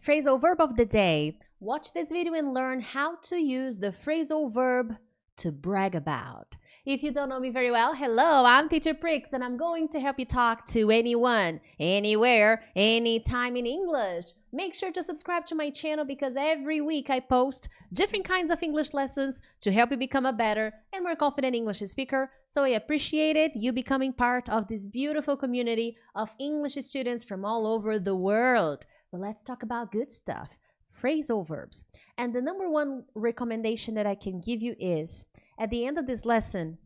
Phrasal verb of the day. Watch this video and learn how to use the phrasal verb to brag about. If you don't know me very well, hello, I'm Teacher Prix and I'm going to help you talk to anyone, anywhere, anytime in English. Make sure to subscribe to my channel because every week I post different kinds of English lessons to help you become a better and more confident English speaker. So I appreciate you becoming part of this beautiful community of English students from all over the world. But let's talk about good stuff. Phrasal verbs. And the number one recommendation that I can give you is, at the end of this lesson,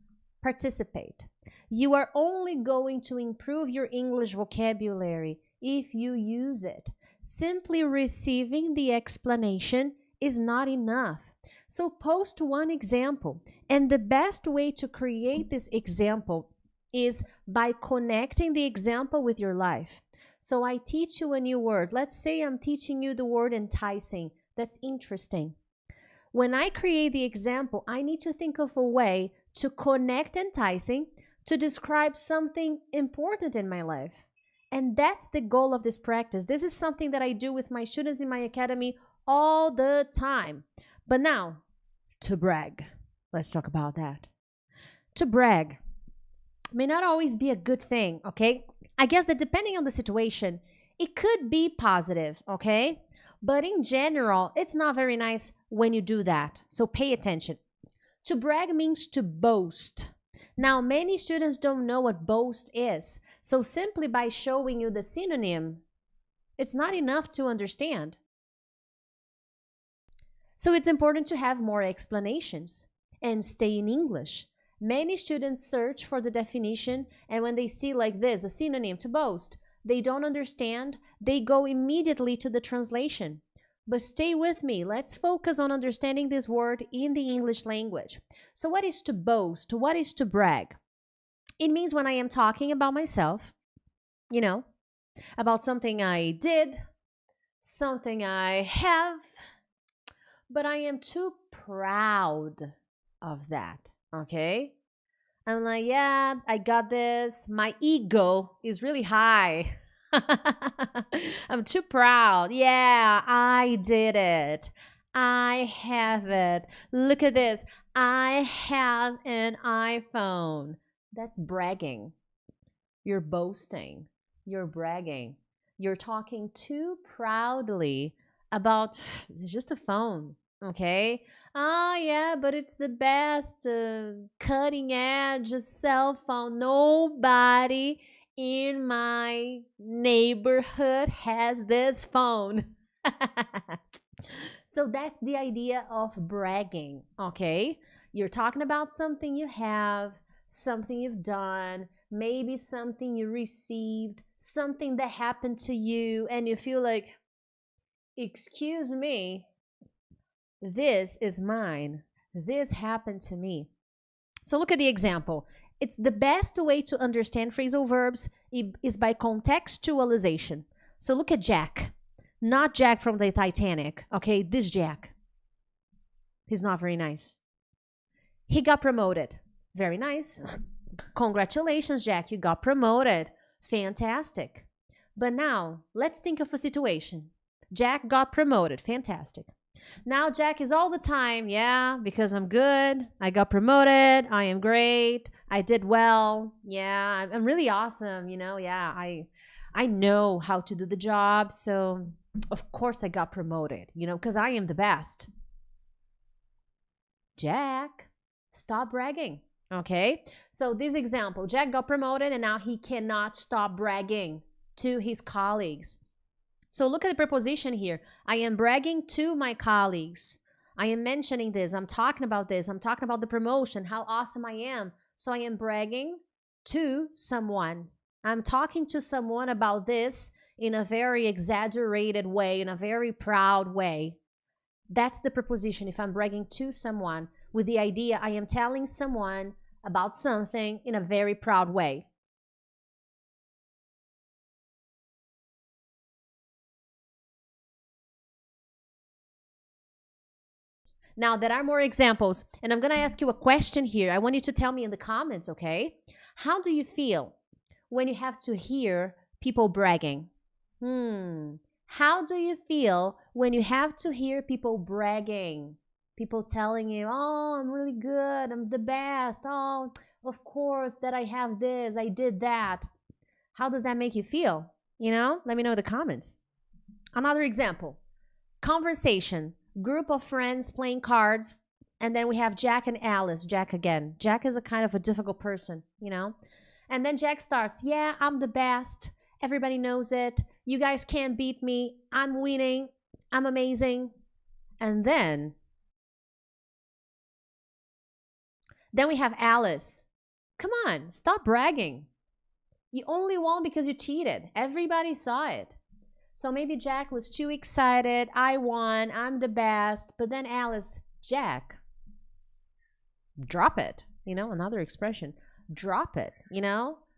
participate. You are only going to improve your English vocabulary if you use it. Simply receiving the explanation is not enough. So post one example. And the best way to create this example is by connecting the example with your life. So I teach you a new word. Let's say I'm teaching you the word enticing. That's interesting. When I create the example, I need to think of a way to connect enticing to describe something important in my life. And that's the goal of this practice. This is something that I do with my students in my academy all the time. But now, to brag. Let's talk about that. To brag may not always be a good thing, okay? I guess that depending on the situation, it could be positive, okay? But in general, it's not very nice when you do that. So pay attention. To brag means to boast. Now, many students don't know what boast is. So simply by showing you the synonym, it's not enough to understand. So it's important to have more explanations and stay in English. Many students search for the definition, and when they see like this, a synonym to boast, they don't understand, they go immediately to the translation. But stay with me, let's focus on understanding this word in the English language. So what is to boast? What is to brag? It means when I am talking about myself, about something I did, something I have, but I am too proud of that. Okay? I'm like, yeah, I got this. My ego is really high. I'm too proud. Yeah, I did it. I have it. Look at this. I have an iPhone. That's bragging. You're boasting. You're bragging. You're talking too proudly about, it's just a phone. Okay. Oh, yeah, but it's the best cutting edge cell phone. Nobody in my neighborhood has this phone. So that's the idea of bragging. Okay. You're talking about something you have, something you've done, maybe something you received, something that happened to you, and you feel like, excuse me, this is mine. This happened to me. So look at the example. It's the best way to understand phrasal verbs is by contextualization. So look at Jack. Not Jack from the Titanic. Okay, this Jack. He's not very nice. He got promoted. Very nice. Congratulations, Jack. You got promoted. Fantastic. But now, let's think of a situation. Jack got promoted. Fantastic. Now Jack is all the time, yeah, because I'm good, I got promoted, I am great, I did well, yeah, I'm really awesome, yeah, I know how to do the job, so of course I got promoted, because I am the best. Jack, stop bragging, okay? So this example, Jack got promoted and now he cannot stop bragging to his colleagues. So look at the preposition here. I am bragging to my colleagues. I am mentioning this. I'm talking about this. I'm talking about the promotion, how awesome I am. So I am bragging to someone. I'm talking to someone about this in a very exaggerated way, in a very proud way. That's the preposition if I'm bragging to someone with the idea I am telling someone about something in a very proud way. Now, there are more examples, and I'm going to ask you a question here. I want you to tell me in the comments, okay? How do you feel when you have to hear people bragging? How do you feel when you have to hear people bragging? People telling you, oh, I'm really good, I'm the best. Oh, of course that I have this, I did that. How does that make you feel? Let me know in the comments. Another example, conversation, group of friends playing cards, and then we have Jack and Alice. Jack again. Jack is a kind of a difficult person, And then Jack starts, yeah, I'm the best. Everybody knows it. You guys can't beat me. I'm winning. I'm amazing. And then we have Alice. Come on, stop bragging. You only won because you cheated. Everybody saw it. So maybe Jack was too excited. I won. I'm the best. But then Alice, Jack, drop it. Another expression. Drop it.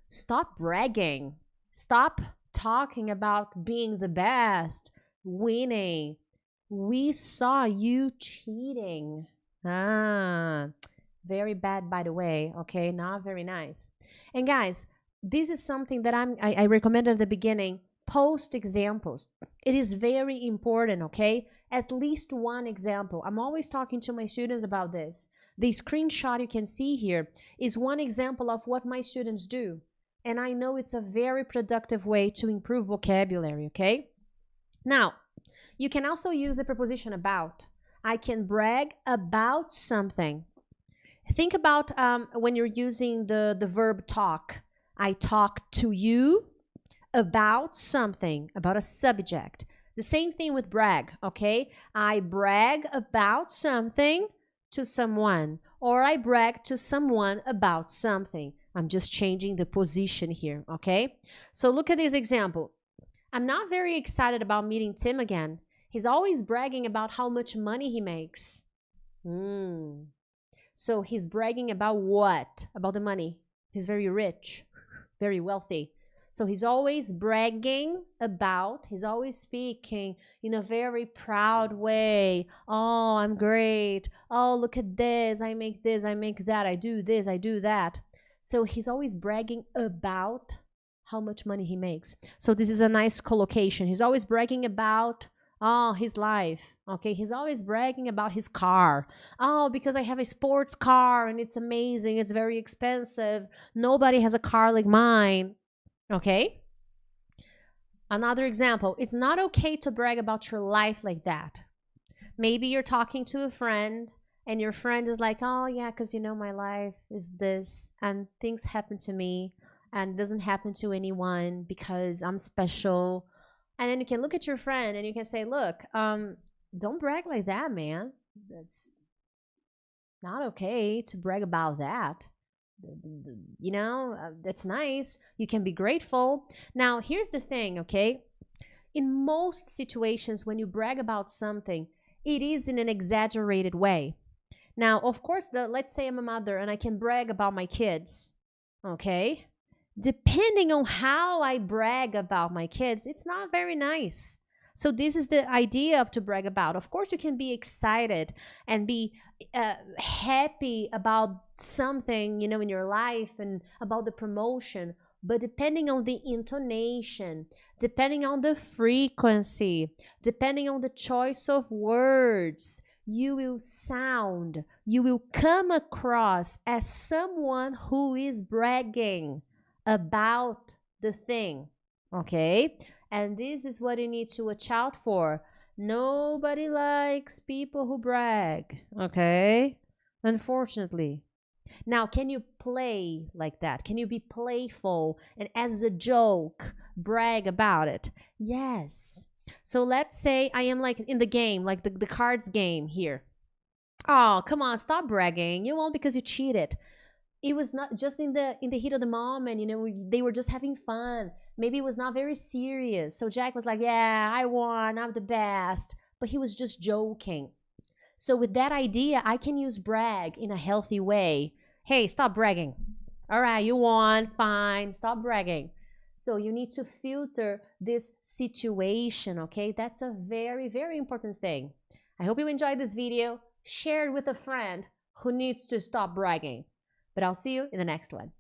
Stop bragging. Stop talking about being the best, winning. We saw you cheating. Very bad, by the way. Okay, not very nice. And guys, this is something that I recommend at the beginning. Post examples. It is very important, okay? At least one example. I'm always talking to my students about this. The screenshot you can see here is one example of what my students do. And I know it's a very productive way to improve vocabulary, okay? Now, you can also use the preposition about. I can brag about something. Think about when you're using the verb talk. I talk to you about something, about a subject. The same thing with brag, okay? I brag about something to someone, or I brag to someone about something. I'm just changing the position here, okay? So look at this example. I'm not very excited about meeting Tim again. He's always bragging about how much money he makes. So he's bragging about what? About the money. He's very rich, very wealthy. So he's always bragging about, he's always speaking in a very proud way. Oh, I'm great. Oh, look at this. I make this, I make that. I do this, I do that. So he's always bragging about how much money he makes. So this is a nice collocation. He's always bragging about his life. Okay, he's always bragging about his car. Oh, because I have a sports car and it's amazing. It's very expensive. Nobody has a car like mine. Okay? Another example, it's not okay to brag about your life like that. Maybe you're talking to a friend and your friend is like, oh yeah, because my life is this and things happen to me and it doesn't happen to anyone because I'm special. And then you can look at your friend and you can say, look, don't brag like that, man. That's not okay to brag about that. That's nice. You can be grateful. Now, here's the thing, okay? In most situations, when you brag about something, it is in an exaggerated way. Now, of course, let's say I'm a mother and I can brag about my kids, okay? Depending on how I brag about my kids, it's not very nice. So this is the idea of to brag about. Of course, you can be excited and be happy about something, in your life and about the promotion. But depending on the intonation, depending on the frequency, depending on the choice of words, you will come across as someone who is bragging about the thing, okay? And this is what you need to watch out for. Nobody likes people who brag, okay? Unfortunately. Now, can you play like that? Can you be playful and as a joke, brag about it? Yes. So let's say I am like in the game, like the cards game here. Oh, come on, stop bragging. You won because you cheated. It was not just in the heat of the moment, they were just having fun. Maybe it was not very serious. So Jack was like, yeah, I won, I'm the best. But he was just joking. So with that idea, I can use brag in a healthy way. Hey, stop bragging. All right, you won, fine, stop bragging. So you need to filter this situation, okay? That's a very, very important thing. I hope you enjoyed this video. Share it with a friend who needs to stop bragging. But I'll see you in the next one.